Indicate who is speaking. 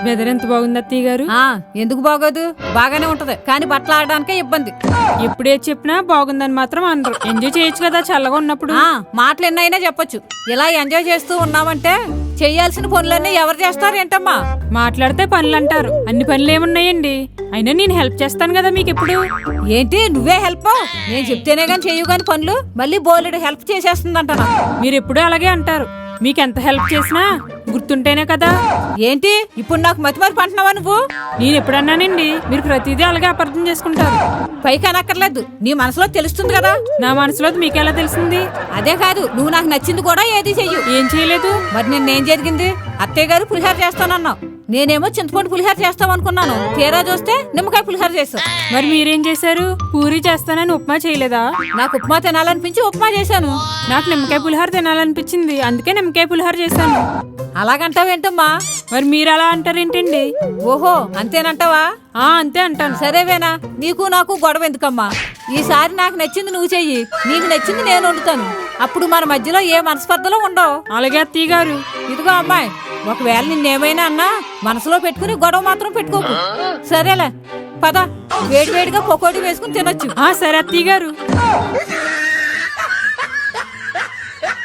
Speaker 1: Weather ఎంత బాగుంది అత్తయ్య గారు.
Speaker 2: ఎందుకు బాగోదు, బాగానే ఉంటది, కానీ బట్టలు ఆడడానికే ఇబ్బంది.
Speaker 1: ఎప్పుడే చెప్పినా బాగుందని మాత్రం అనరు. ఎంజాయ్ చేయొచ్చు కదా చల్లగా ఉన్నప్పుడు.
Speaker 2: మాటలు ఎన్నైనా చెప్పొచ్చు. ఇలా ఎంజాయ్ చేస్తూ ఉన్నామంటే చెయ్యాల్సిన పనులన్నీ ఎవరు చేస్తారు ఏంటమ్మా?
Speaker 1: మాట్లాడితే పనులు అంటారు, అన్ని పనులు ఏమున్నాయండి? అయినా నేను హెల్ప్ చేస్తాను కదా మీకు ఎప్పుడు.
Speaker 2: ఏంటి నువ్వే హెల్ప్? నేను చెప్తేనే గాని చెయ్యు గాని పనులు మళ్ళీ బోలెడు హెల్ప్ చేసేస్తుందంటనా?
Speaker 1: మీరు ఎప్పుడూ అలాగే అంటారు. మీకు ఎంత హెల్ప్ చేసినా గుర్తుంటేనే కదా.
Speaker 2: ఏంటి ఇప్పుడు నాకు మతిమరుపు అంటున్నావా నువ్వు?
Speaker 1: నేను ఎప్పుడన్నానండి? మీరు ప్రతిదీ అలాగే అపార్థం చేసుకుంటారు.
Speaker 2: పైకి అనక్కర్లేదు, నీ మనసులో తెలుస్తుంది కదా.
Speaker 1: నా మనసులో మీకెలా తెలిసింది?
Speaker 2: అదే కాదు, నువ్వు నాకు నచ్చింది కూడా ఏది చెయ్యు.
Speaker 1: ఏం చేయలేదు.
Speaker 2: మరి నిన్నేం జరిగింది? అత్తయ్య గారు పులిహార చేస్తానన్నావు, నేనేమో చింతపండు పులిహార చేస్తామనుకున్నాను. తీరా చూస్తే నిమ్మకాయ పులిహార చేస్తావు.
Speaker 1: మరి మీరేం చేశారు? పూరి చేస్తానని ఉప్మా చేయలేదా?
Speaker 2: నాకు ఉప్మా తినాలనిపించి ఉప్మా చేశాను.
Speaker 1: నాకు నిమ్మకాయ పులిహార తినాలనిపించింది, అందుకే నిమ్మకాయ పులిహార చేశాను.
Speaker 2: అలాగంటావేంటమ్మా?
Speaker 1: మరి మీరు అలా అంటారేంటండి?
Speaker 2: ఓహో అంతేనంటావా?
Speaker 1: అంతే అంటాను.
Speaker 2: సరేవేనా, నీకు నాకు గొడవ ఎందుకమ్మా? ఈసారి నాకు నచ్చింది నువ్వు చెయ్యి, నీకు నచ్చింది నేను వండుతాను. అప్పుడు మన మధ్యలో ఏ మనస్పర్ధలో ఉండవు.
Speaker 1: అలాగే అత్తయ్య గారు.
Speaker 2: ఇదిగో అమ్మాయి, ఒకవేళ నిన్నేమైనా అన్నా మనసులో పెట్టుకుని గొడవ మాత్రం పెట్టుకోకు. సరేలే పద, వేడివేడిగా పకోడీ వేసుకుని తినొచ్చు.
Speaker 1: సరే అత్తయ్య గారు.